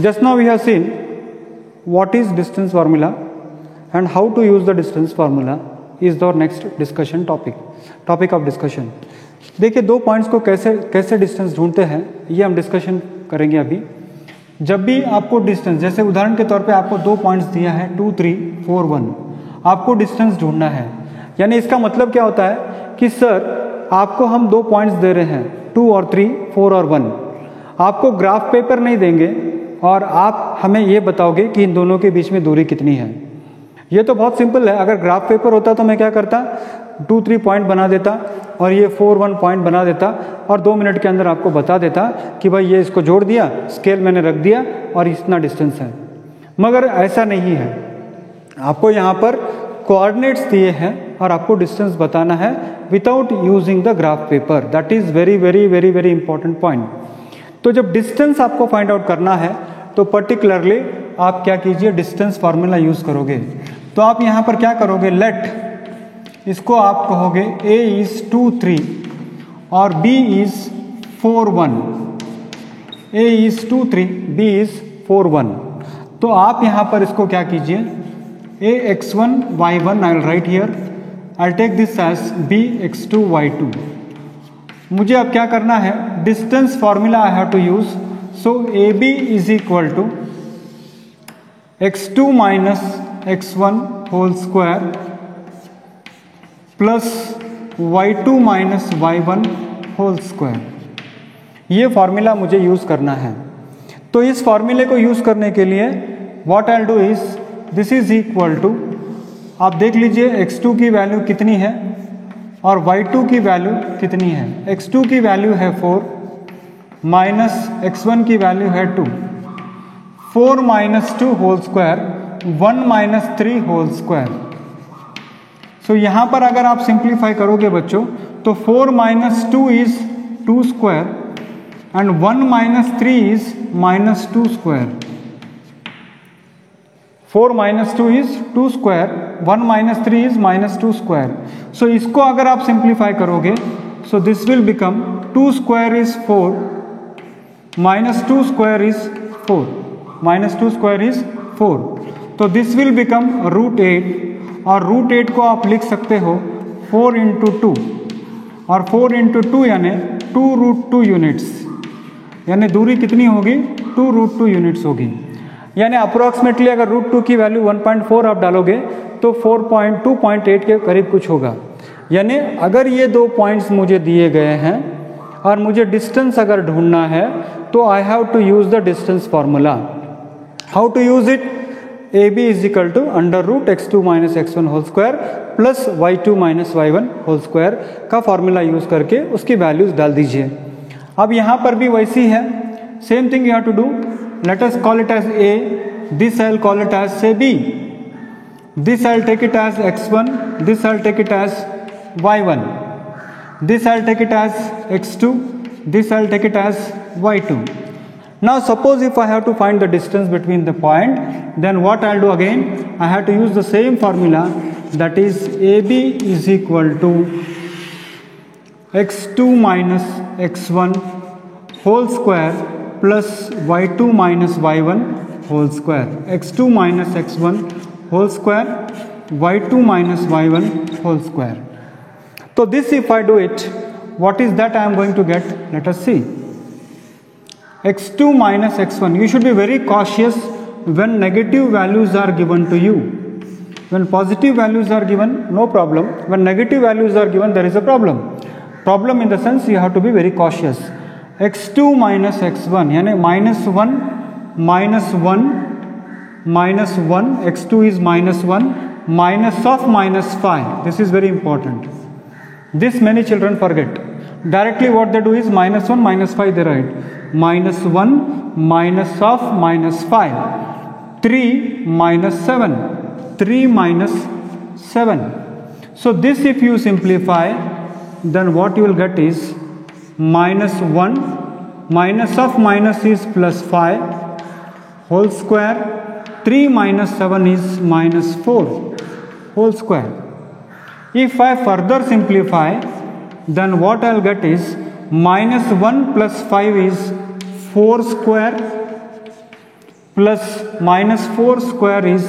just now we have seen what is distance formula and how to use the distance formula is the next discussion topic of discussion. देखिए दो points को कैसे distance ढूंढते हैं ये हम discussion करेंगे अभी. जब भी आपको डिस्टेंस, जैसे उदाहरण के तौर पे आपको दो पॉइंट्स दिया है 2, 3, 4, 1, आपको डिस्टेंस ढूंढना है. यानी इसका मतलब क्या होता है कि सर आपको हम दो पॉइंट्स दे रहे हैं 2 और 3, 4 और 1. आपको ग्राफ पेपर नहीं देंगे और आप हमें ये बताओगे कि इन दोनों के बीच में दूरी कितनी है. ये तो बहुत सिंपल है. अगर ग्राफ पेपर होता तो मैं क्या करता, 2, 3 पॉइंट बना देता और ये 4, 1 पॉइंट बना देता और 2 मिनट के अंदर आपको बता देता कि भाई ये इसको जोड़ दिया, स्केल मैंने रख दिया और इतना डिस्टेंस है. मगर ऐसा नहीं है. आपको यहाँ पर कोऑर्डिनेट्स दिए हैं और आपको डिस्टेंस बताना है without using the graph paper. That is very very very very important point. तो जब डिस्टेंस आपको फाइंड आउट करना है तो पर्टिकुलरली आप क्या कीजिए, डिस्टेंस फार्मूला यूज करोगे. तो आप यहाँ पर क्या करोगे, लेट इसको आप कहोगे a इज 2, 3 और b is 4, 1. a is 2, 3, b is 4, 1. तो आप यहाँ पर इसको क्या कीजिए, ax1 y1 I will write here, I take this as bx2 y2. मुझे अब क्या करना है, distance formula I have to use. So ab is equal to x2 minus x1 whole square plus y2 minus y1 whole square. ये formula मुझे use करना है. तो इस फॉर्मूले को यूज करने के लिए what I do is, this is equal to, आप देख लीजिए x2 की वैल्यू कितनी है और y2 की वैल्यू कितनी है. x2 की वैल्यू है 4 माइनस x1 की वैल्यू है 2. 4 minus 2 whole square 1 minus 3 whole square. So यहाँ पर अगर आप सिंप्लीफाई करोगे बच्चों तो 4 minus 2 is 2 square and 1 minus 3 is minus 2 square. 4 minus 2 is 2 square, 1 minus 3 is minus 2 square. So इसको अगर आप सिंप्लीफाई करोगे so this will become 2 square is 4 minus 2 square is 4 minus 2 square is 4. तो दिस विल बिकम √8 और √8 को आप लिख सकते हो 4 इंटू 2 और 4 इंटू 2 यानी 2√2 यूनिट्स. यानी दूरी कितनी होगी, 2√2 यूनिट्स होगी. यानी अप्रोक्सीमेटली अगर √2 की वैल्यू 1.4 आप डालोगे तो 4.2.8 के करीब कुछ होगा. यानी अगर ये दो पॉइंट्स मुझे दिए गए हैं और मुझे डिस्टेंस अगर ढूंढना है तो I have to use the distance formula. How to use it, ab is equal to √x2 minus x1 whole square plus y2 minus y1 whole square का फॉर्मूला यूज करके उसकी वैल्यूज डाल दीजिए. अब यहाँ पर भी वैसी है, same thing you have to do. Let us call it as a, this I will call it as say b, this I'll take it as x1, this I'll take it as y1, this I'll take it as x2, this I'll take it as y2. Now suppose if I have to find the distance between the point, then what I'll do again, I have to use the same formula, that is ab is equal to x2 minus x1 whole square plus y2 minus y1 whole square. x2 minus x1 whole square, y2 minus y1 whole square. So this if I do it, what is that I am going to get? Let us see. x2 minus x1. You should be very cautious when negative values are given to you. When positive values are given, no problem. When negative values are given, there is a problem. Problem in the sense you have to be very cautious. x2 minus x1 यानी -1 minus 1 minus 1, x2 is -1 minus of -5. This is very important. This many children forget. Directly what they do is -1 -5 they write. -1 minus of -5. 3 minus 7. 3 minus 7. So this if you simplify, then what you will get is -1 minus of minus is +5 whole square. 3 minus 7 is -4 whole square. If I further simplify, then what I will get is -1 plus 5 is 4 square plus minus 4 square is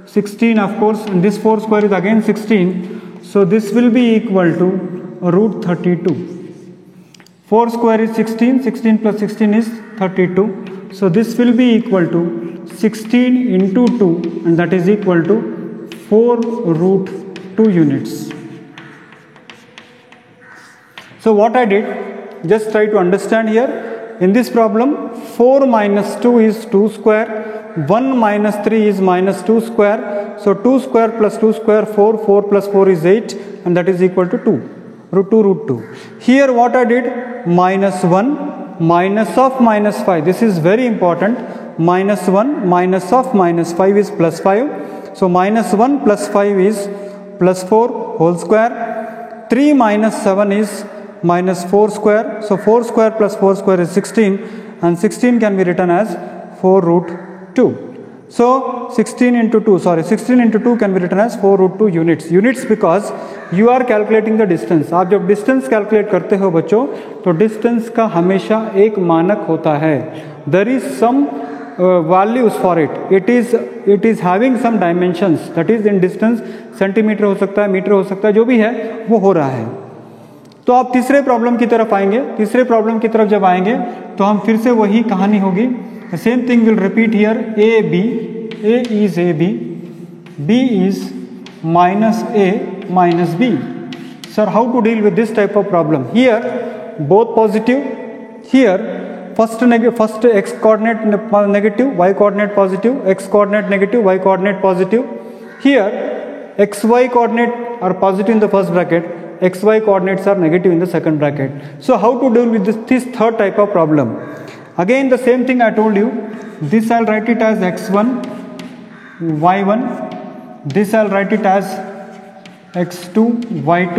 16, of course, and this 4 square is again 16. So this will be equal to root 32. 4 square is 16, 16 plus 16 is 32. So this will be equal to 16 into 2, and that is equal to 4 root 2 units. So what I did, just try to understand here. In this problem, 4 minus 2 is 2 square, 1 minus 3 is minus 2 square. So 2 square plus 2 square, 4, 4 plus 4 is 8, and that is equal to 2, root 2 root 2. Here what I did, minus 1, minus of minus 5, this is very important. Minus 1, minus of minus 5 is plus 5. So minus 1 plus 5 is plus 4 whole square. 3 minus 7 is minus 4 square. So 4 square plus 4 square is 16, and 16 can be written as 4 root 2. So 16 into 2 can be written as 4 root 2 units. Units because you are calculating the distance. आप जब distance calculate करते हो बच्चों, तो distance का हमेशा एक मानक होता है. There is some values for it. It is having some dimensions. That is in distance, centimetre हो सकता है, मीटर हो सकता है, जो भी है वो हो रहा है. तो आप तीसरे प्रॉब्लम की तरफ आएंगे. तीसरे प्रॉब्लम की तरफ जब आएंगे तो हम फिर से वही कहानी होगी. Same thing will repeat here. A b, a is a b, b is minus a minus b. Sir how to deal with this type of problem? Here both positive. Here first x coordinate negative, y coordinate positive, x coordinate negative, y coordinate positive. Here xy coordinate are positive in the first bracket, xy coordinates are negative in the second bracket. So how to deal with this third type of problem? Again the same thing I told you. This I'll write it as x1, y1. This I'll write it as x2, y2.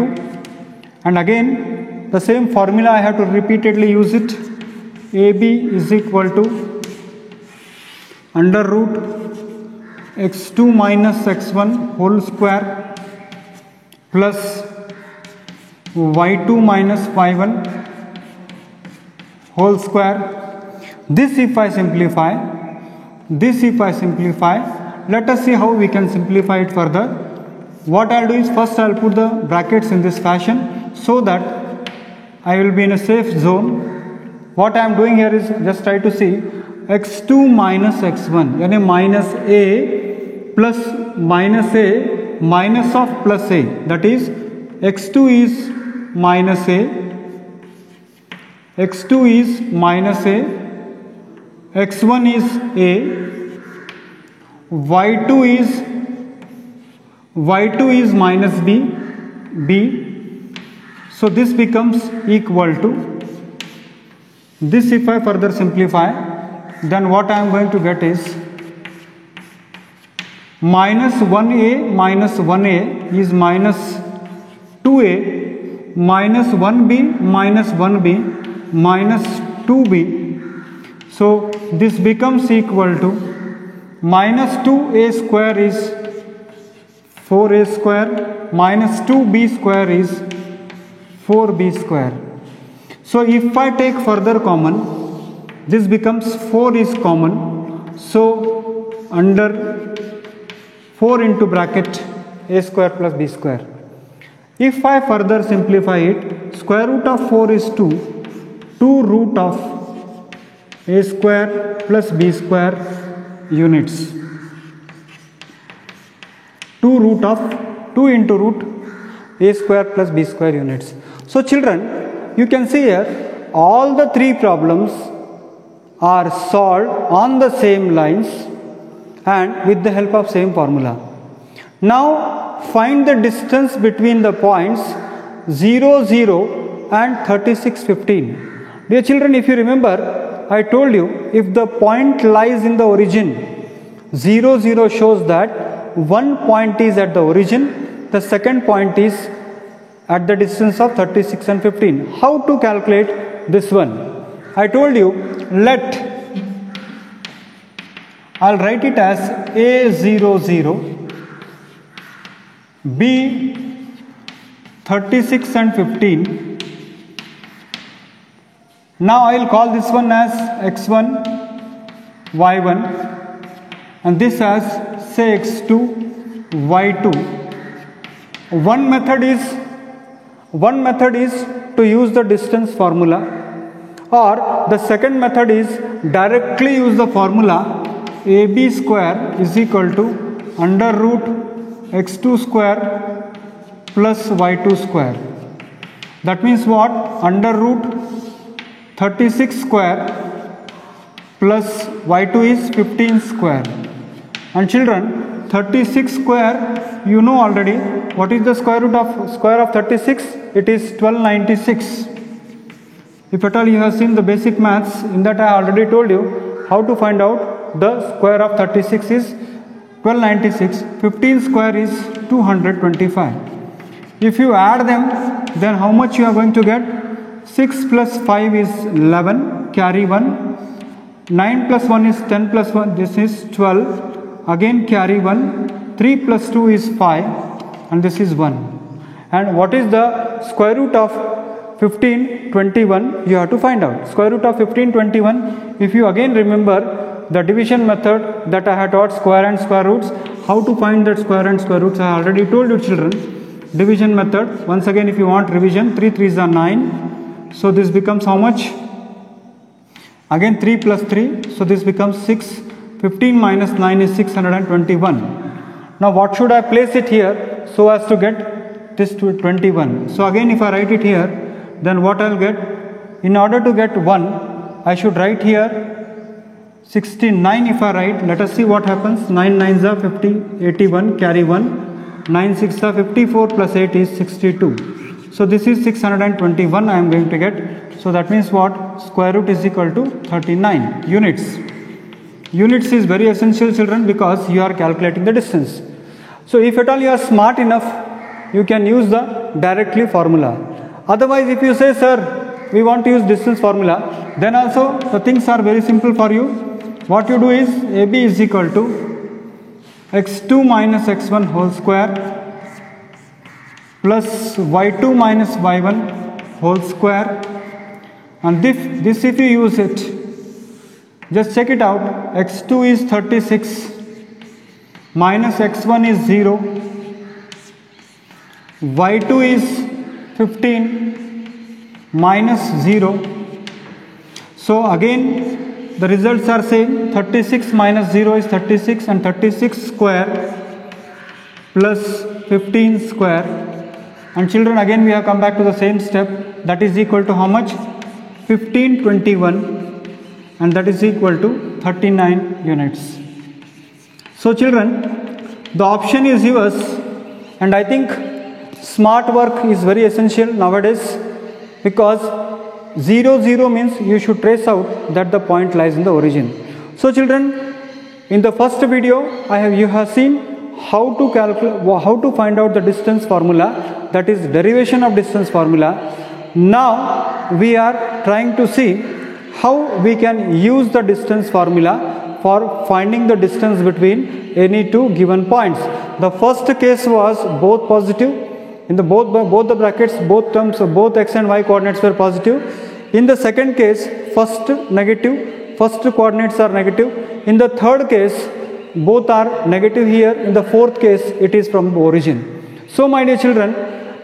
And again the same formula I have to repeatedly use it. AB is equal to under root x2 minus x1 whole square plus y2 minus y1 whole square. This if I simplify, let us see how we can simplify it further. What I'll do is first I'll put the brackets in this fashion so that I will be in a safe zone. What I am doing here is just try to see x2 minus x1, यानी minus a plus minus a minus of plus a, that is x2 is minus a, x2 is minus a, x1 is a, y2 is minus b. So this becomes equal to this. If I further simplify, then what I am going to get is minus 1a is minus 2a minus 1b minus 2b. So this becomes equal to minus 2a square is 4a square minus 2b square is 4b square. So if I take further common, this becomes 4 is common. So under 4 into bracket a square plus b square. If I further simplify it, square root of 4 is 2 root of a square plus b square units. 2 into root a square plus b square units. So children, you can see here all the three problems are solved on the same lines and with the help of same formula. Now find the distance between the points 0, 0 and 36, 15. Dear children, if you remember, I told you if the point lies in the origin, 0, 0 shows that one point is at the origin, the second point is at the distance of 36 and 15. How to calculate this one? I told you, I'll write it as A00, B 36 and 15. Now I will call this one as x1, y1, and this as say x2, y2. One method is to use the distance formula, or the second method is directly use the formula ab square is equal to under root x2 square plus y2 square. That means what? Under root 36 square plus y2 is 15 square. And children, 36 square, you know already. What is the square root of 36? It is 1296. If at all you have seen the basic maths, in that I already told you how to find out the square of 36 is 1296. 15 square is 225. If you add them, then how much you are going to get? 6 plus 5 is 11, carry 1. 9 plus 1 is 10 plus 1, this is 12. Again carry 1. 3 plus 2 is 5, and this is 1. And what is the square root of 1521? You have to find out. Square root of 1521, if you again remember the division method that I had taught, square and square roots, how to find that square and square roots, I already told you children. Division method, once again if you want revision, 3 3s are 9. So this becomes how much? Again 3 plus 3, so this becomes 6. 15 minus 9 is 621. Now what should I place it here so as to get this to 21? So again if I write it here, then what I'll get? In order to get 1, I should write here 69. If I write, let us see what happens. 9 9s are 50, 81, carry 1. 9 6 are 54 plus 8 is 62. So this is 621 I am going to get. So that means what? Square root is equal to 39 units. Units is very essential children, because you are calculating the distance. So if at all you are smart enough, you can use the directly formula. Otherwise if you say, sir, we want to use distance formula, then also the things are very simple for you. What you do is AB is equal to x2 minus x1 whole square plus y2 minus y1 whole square, and this if you use it, just check it out. x2 is 36 minus x1 is 0, y2 is 15 minus 0. So again the results are same. 36 minus 0 is 36, and 36 square plus 15 square. And children, again we have come back to the same step. That is equal to how much? 1521, and that is equal to 39 units. So children, the option is yours, and I think smart work is very essential nowadays, because 0 0 means you should trace out that the point lies in the origin. So children, in the first video you have seen how to calculate, how to find out the distance formula, that is derivation of distance formula. Now we are trying to see how we can use the distance formula for finding the distance between any two given points. The first case was both positive. In the both the brackets, both terms, both x and y coordinates were positive. In the second case, first negative, first coordinates are negative. In the third case, both are negative here. In the fourth case, it is from the origin. So my dear children,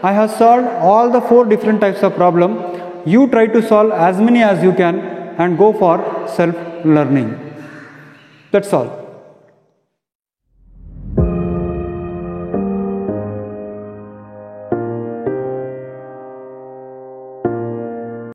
I have solved all the 4 different types of problem. You try to solve as many as you can and go for self-learning. That's all.